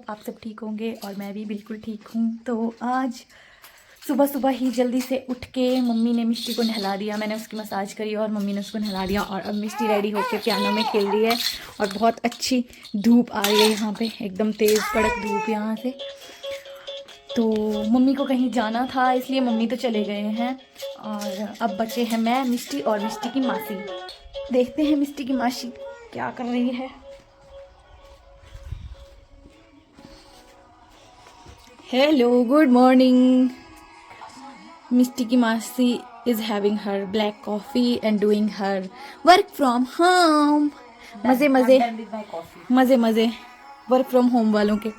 Hope आप सब ठीक होंगे और मैं भी बिल्कुल ठीक हूँ। तो आज सुबह सुबह ही जल्दी से उठ के मम्मी ने मिष्टी को नहला दिया, मैंने उसकी मसाज करी और मम्मी ने उसको नहला दिया और अब मिष्टी रेडी होकर पियानो में खेल रही है। और बहुत अच्छी धूप आ रही है यहाँ पे, एकदम तेज़ कड़क धूप यहाँ से। तो मम्मी को कहीं जाना था इसलिए मम्मी तो चले गए हैं और अब बचे हैं मैं, मिष्टी और मिष्टी की मासी। देखते हैं मिष्टी की मासी क्या कर रही है। Hello, good morning. मिष्टी की मासी is having her black coffee and doing her work from home. मज़े मज़े मज़े मज़े वर्क फ्रॉम होम वालों के।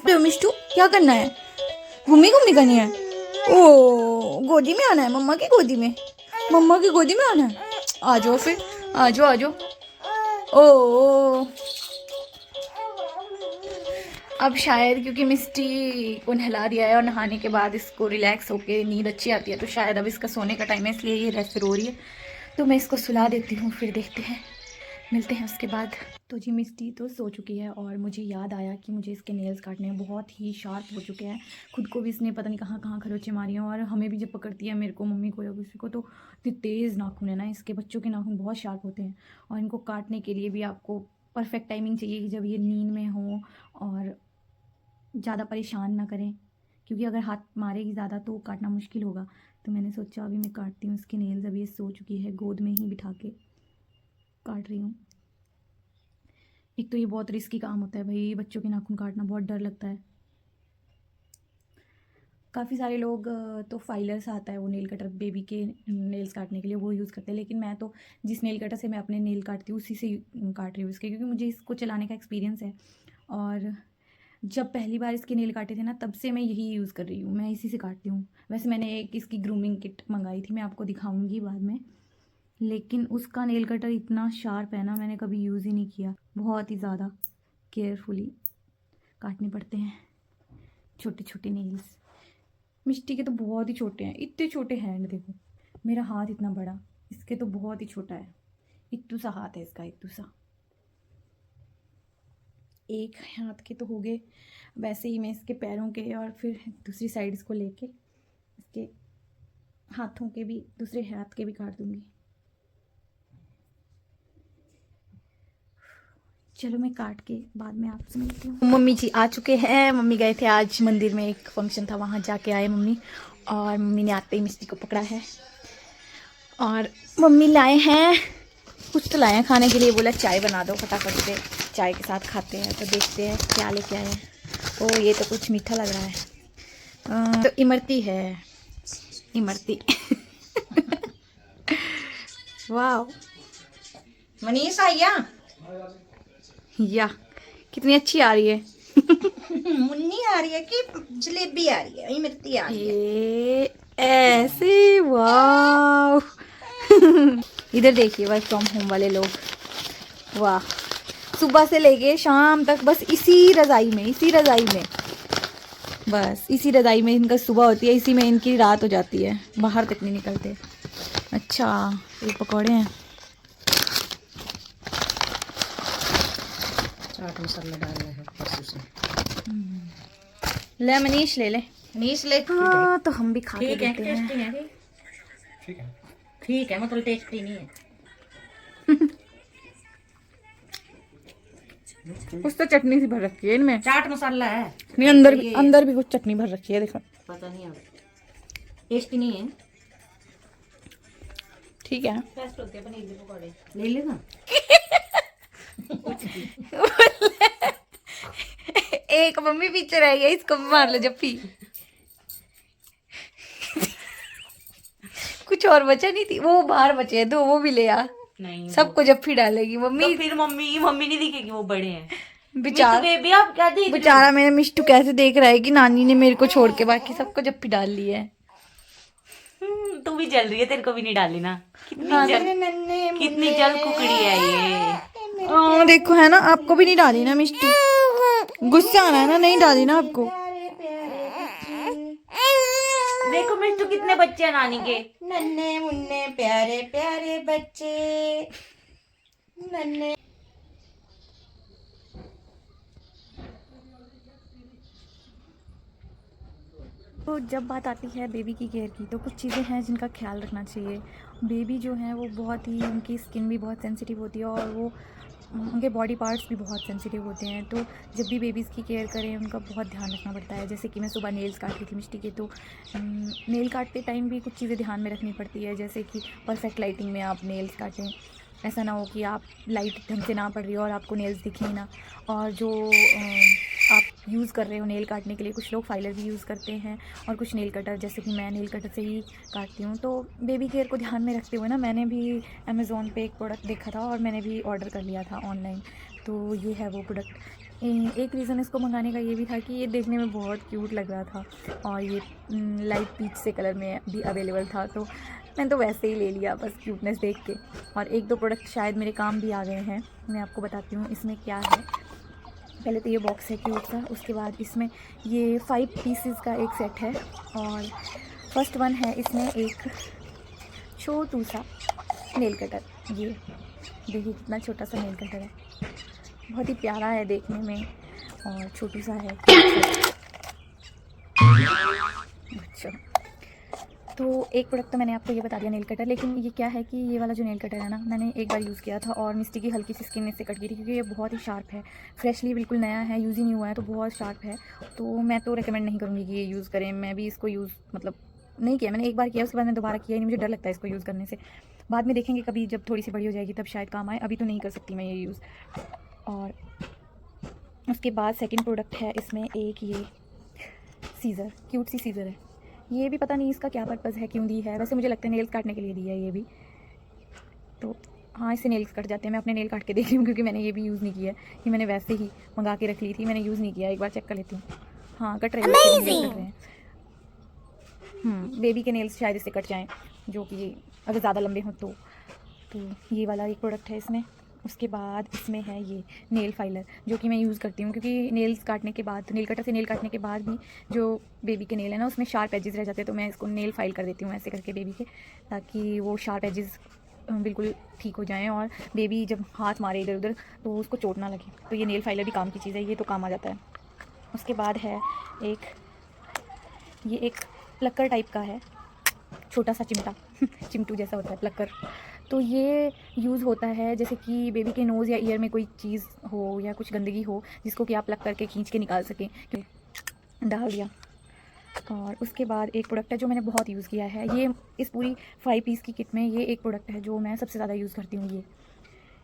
तो मिष्टू क्या करना है? घूमी घूमी करनी है? ओ, गोदी में आना है? मम्मा की गोदी में? मम्मा की गोदी में आना है? आ जाओ फिर, आ जाओ आ जाओ। ओ अब शायद क्योंकि मिष्टी को नहला दिया है और नहाने के बाद इसको रिलैक्स होके नींद अच्छी आती है, तो शायद अब इसका सोने का टाइम है इसलिए ये रेस्ट रो रही है। तो मैं इसको सुला देती हूँ, फिर देखते हैं, मिलते हैं उसके बाद। तो जी मिष्टी तो सो चुकी है और मुझे याद आया कि मुझे इसके नेल्स काटने हैं, बहुत ही शार्प हो चुके हैं। खुद को भी इसने पता नहीं कहाँ कहाँ खरोचे मारी हैं और हमें भी जब पकड़ती है, मेरे को, मम्मी को या किसी को, तो इतनी तेज़ नाखून है ना इसके। बच्चों के नाखून बहुत शार्प होते हैं और इनको काटने के लिए भी आपको परफेक्ट टाइमिंग चाहिए कि जब ये नींद में हो और ज़्यादा परेशान ना करें, क्योंकि अगर हाथ मारेगी ज़्यादा तो काटना मुश्किल होगा। तो मैंने सोचा अभी मैं काटती हूँ इसके नेल्स। अभी ये सो चुकी है, गोद में ही बिठा के काट रही हूँ। एक तो ये बहुत रिस्की काम होता है भाई, बच्चों के नाखून काटना बहुत डर लगता है। काफ़ी सारे लोग तो फाइलर्स आता है वो नेल कटर बेबी के नेल्स काटने के लिए, वो यूज़ करते हैं। लेकिन मैं तो जिस नेल कटर से मैं अपने नेल काटती हूँ उसी से काट रही हूँ इसके, क्योंकि मुझे इसको चलाने का एक्सपीरियंस है। और जब पहली बार इसके नेल काटे थे ना, तब से मैं यही यूज़ कर रही हूँ, मैं इसी से काटती हूँ। वैसे मैंने एक इसकी ग्रूमिंग किट मंगाई थी, मैं आपको दिखाऊंगी बाद में, लेकिन उसका नेल कटर इतना शार्प है ना, मैंने कभी यूज़ ही नहीं किया। बहुत ही ज़्यादा केयरफुली काटने पड़ते हैं छोटे छोटे नेल्स। मिष्टी के तो बहुत ही छोटे हैं, इतने छोटे हैंड, देखो मेरा हाथ इतना बड़ा, इसके तो बहुत ही छोटा है। इत्तू सा हाथ है इसका, इत्तू सा। एक हाथ के तो हो गए, वैसे ही मैं इसके पैरों के और फिर दूसरी साइड इसको लेके इसके हाथों के भी, दूसरे हाथ के भी काट दूंगी। चलो मैं काट के बाद में आपसे मिलती हूँ। मम्मी जी आ चुके हैं। मम्मी गए थे आज मंदिर में, एक फंक्शन था, वहाँ जाके आए मम्मी। और मम्मी ने आते ही मिष्टी को पकड़ा है और मम्मी लाए हैं, कुछ तो लाए हैं खाने के लिए। बोला चाय बना दो फटाफट से, चाय के साथ खाते हैं। तो देखते हैं क्या लेके आए हैं। ओ ये तो कुछ मीठा लग रहा है। तो इमरती है, इमरती। वाह, मनीष आइया या कितनी अच्छी आ रही है। मुन्नी आ रही है कि जलेबी आ रही है? इमरती आ रही है। ये ऐसे, वाह। इधर देखिए वर्क फ्रॉम होम वाले लोग, वाह, सुबह से लेके शाम तक बस इसी रज़ाई में, इसी रज़ाई में, बस इसी रज़ाई में इनका सुबह होती है, इसी में इनकी रात हो जाती है, बाहर तक नहीं निकलते। अच्छा ये पकौड़े हैं, चाट मसाला डालना है परसों से। ले मनीष ले ले। मनीष ले। हाँ तो हम भी खा के ठीक है, देखते टेस्टी हैं। है। ठीक है, ठीक है, मतलब टेस्टी नहीं है। कुछ तो चटनी सी भर रखी है इनमें, चाट मसाला है। नहीं अंदर भी कुछ चटनी भर रखी है, देखो। पता नहीं, अब टेस्टी नहीं है। ठीक है। बेस्ट होते हैं पनीर के पकौड़े, ले लेना। एक मम्मी पीछे रह गई, इसको मार लो जप्पी। कुछ और बचा नहीं थी, वो बाहर बचे हैं, तो वो भी ले आ। नहीं सबको जप्पी डालेगी मम्मी। तो फिर मम्मी नहीं दिखेगी, वो बड़े हैं। बेचारा बेबी आप क्या देख रहे हो? बेचारा मेरा मिष्टू कैसे देख रहा है कि नानी ने मेरे को छोड़ के बाकी सबको जप्पी डाल ली है। तू भी जल रही है, तेरे को भी नहीं डाली ना। कितनी जल कुकड़ी है ये। देखो है ना, आपको भी नहीं डाली ना मिष्टू, गुस्सा आ रहा है ना, नहीं डाली ना आपको। देखो मिष्टू कितने बच्चे हैं नानी के। नन्हे मुन्ने प्यारे प्यारे बच्चे, नन्हे। तो जब बात आती है बेबी की केयर की, तो कुछ चीज़ें हैं जिनका ख्याल रखना चाहिए। बेबी जो है वो बहुत ही, उनकी स्किन भी बहुत सेंसिटिव होती है और वो उनके बॉडी पार्ट्स भी बहुत सेंसिटिव होते हैं। तो जब भी बेबीज़ की केयर करें उनका बहुत ध्यान रखना पड़ता है। जैसे कि मैं सुबह नेल्स काट रही थी मिष्टी के, तो नेल काटते टाइम भी कुछ चीज़ें ध्यान में रखनी पड़ती है। जैसे कि परफेक्ट लाइटिंग में आप नेल्स काटें, ऐसा ना हो कि आप लाइट ढंग से ना पड़ रही हो और आपको नेल्स दिखें ही ना। और जो आप यूज़ कर रहे हो नेल काटने के लिए, कुछ लोग फाइलर भी यूज़ करते हैं और कुछ नेल कटर, जैसे कि मैं नेल कटर से ही काटती हूँ। तो बेबी केयर को ध्यान में रखते हुए ना, मैंने भी अमेज़ोन पे एक प्रोडक्ट देखा था और मैंने भी ऑर्डर कर लिया था ऑनलाइन। तो ये है वो प्रोडक्ट। एक रीज़न इसको मंगाने का ये भी था कि ये देखने में बहुत क्यूट लग रहा था और ये लाइट पीच से कलर में भी अवेलेबल था, तो मैंने तो वैसे ही ले लिया बस क्यूटनेस देख के। और एक दो प्रोडक्ट शायद मेरे काम भी आ गए हैं, मैं आपको बताती हूँ इसमें क्या है। पहले तो ये बॉक्स है क्यूट सा, उसके बाद इसमें ये 5 पीसेस का एक सेट है और फर्स्ट वन है इसमें एक छोटू सा नेल कटर। ये देखिए कितना छोटा सा नेल कटर है, बहुत ही प्यारा है देखने में और छोटू सा है। अच्छा, तो एक प्रोडक्ट तो मैंने आपको ये बता दिया नेल कटर, लेकिन ये क्या है कि ये वाला जो नेल कटर है ना, मैंने एक बार यूज़ किया था और मिस्टी की हल्की सी स्किन इससे कट गई थी, क्योंकि ये बहुत ही शार्प है, फ्रेशली बिल्कुल नया है, यूज़ ही नहीं हुआ है, तो बहुत शार्प है। तो मैं तो रेकमेंड नहीं करूँगी कि ये यूज़ करें। मैं भी इसको यूज़ मतलब नहीं किया, मैंने एक बार किया, उसके बाद मैंने दोबारा किया ही नहीं। मुझे डर लगता है इसको यूज़ करने से। बाद में देखेंगे कभी जब थोड़ी सी बड़ी हो जाएगी तब शायद काम आए, अभी तो नहीं कर सकती मैं ये यूज़। और उसके बाद सेकेंड प्रोडक्ट है इसमें एक ये सीज़र, क्यूट सी सीज़र है। ये भी पता नहीं इसका क्या पर्पज़ है, क्यों दी है। वैसे मुझे लगता है नेल्स काटने के लिए दी है ये भी। तो हाँ, इससे नेल्स कट जाते हैं। मैं अपने नेल काट के देख रही हूँ, क्योंकि मैंने ये भी यूज़ नहीं किया है। ये मैंने वैसे ही मंगा के रख ली थी, मैंने यूज़ नहीं किया। एक बार चेक कर लेती हूँ। हाँ, कट रहे हैं, कट रहे हैं। बेबी के नेल्स शायद इससे कट जाएँ, जो कि अगर ज़्यादा लंबे हों तो ये वाला एक प्रोडक्ट है इसमें। उसके बाद इसमें है ये नेल फाइलर, जो कि मैं यूज़ करती हूँ, क्योंकि नेल्स काटने के बाद, नेल कटर से नेल काटने के बाद भी जो बेबी के नेल है ना, उसमें शार्प एजेस रह जाते हैं। तो मैं इसको नेल फाइल कर देती हूँ ऐसे करके बेबी के, ताकि वो शार्प एजेस बिल्कुल ठीक हो जाएं और बेबी जब हाथ मारे इधर उधर तो उसको चोट ना लगे। तो ये नेल फाइलर भी काम की चीज़ है, ये तो काम आ जाता है। उसके बाद है ये एक प्लकर टाइप का है, छोटा सा चिमटा चिमटू जैसा होता है प्लकर। तो ये यूज़ होता है जैसे कि बेबी के नोज़ या ईयर में कोई चीज़ हो या कुछ गंदगी हो, जिसको कि आप प्लग करके खींच के निकाल सकें। डाल दिया। और उसके बाद एक प्रोडक्ट है जो मैंने बहुत यूज़ किया है, ये इस पूरी 5 पीस की किट में ये एक प्रोडक्ट है जो मैं सबसे ज़्यादा यूज़ करती हूँ। ये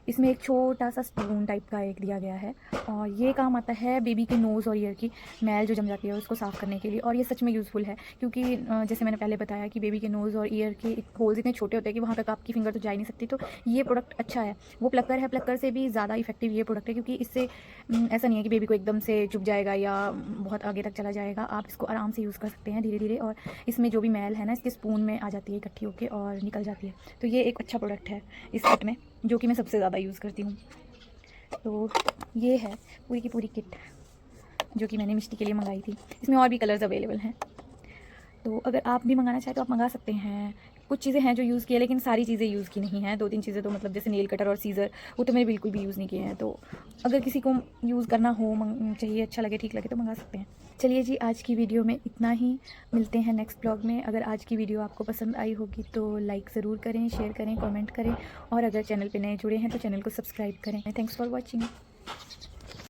इसमें एक छोटा सा स्पून टाइप का एक दिया गया है और ये काम आता है बेबी के नोज़ और ईयर की मैल जो जम जाती है उसको साफ़ करने के लिए। और ये सच में यूज़फुल है, क्योंकि जैसे मैंने पहले बताया कि बेबी के नोज़ और ईयर के होल्स इतने छोटे होते हैं कि वहाँ तक आपकी फिंगर तो जा ही नहीं सकती। तो ये प्रोडक्ट अच्छा है। वो प्लकर है, प्लकर से भी ज़्यादा इफेक्टिव ये प्रोडक्ट है, क्योंकि इससे ऐसा नहीं है कि बेबी को एकदम से चुभ जाएगा या बहुत आगे तक चला जाएगा। आप इसको आराम से यूज़ कर सकते हैं धीरे धीरे, और इसमें जो भी मैल है ना इसके स्पून में आ जाती है इकट्ठी होकर और निकल जाती है। तो ये एक अच्छा प्रोडक्ट है इस किट में, जो कि मैं सबसे ज़्यादा यूज़ करती हूँ। तो ये है पूरी की पूरी किट जो कि मैंने मिष्टी के लिए मंगाई थी। इसमें और भी कलर्स अवेलेबल हैं, तो अगर आप भी मंगाना चाहें तो आप मंगा सकते हैं। कुछ चीज़ें हैं जो यूज़ की है, लेकिन सारी चीज़ें यूज़ की नहीं हैं। 2-3 चीज़ें तो मतलब जैसे नेल कटर और सीज़र, वो तो मैंने बिल्कुल भी यूज़ नहीं किए हैं। तो अगर किसी को यूज़ करना हो, चाहिए, अच्छा लगे, ठीक लगे तो मंगा सकते हैं। चलिए जी, आज की वीडियो में इतना ही। मिलते हैं नेक्स्ट ब्लॉग में। अगर आज की वीडियो आपको पसंद आई होगी तो लाइक ज़रूर करें, शेयर करें, कमेंट करें, और अगर चैनल पे नए जुड़े हैं तो चैनल को सब्सक्राइब करें। Thanks for watching.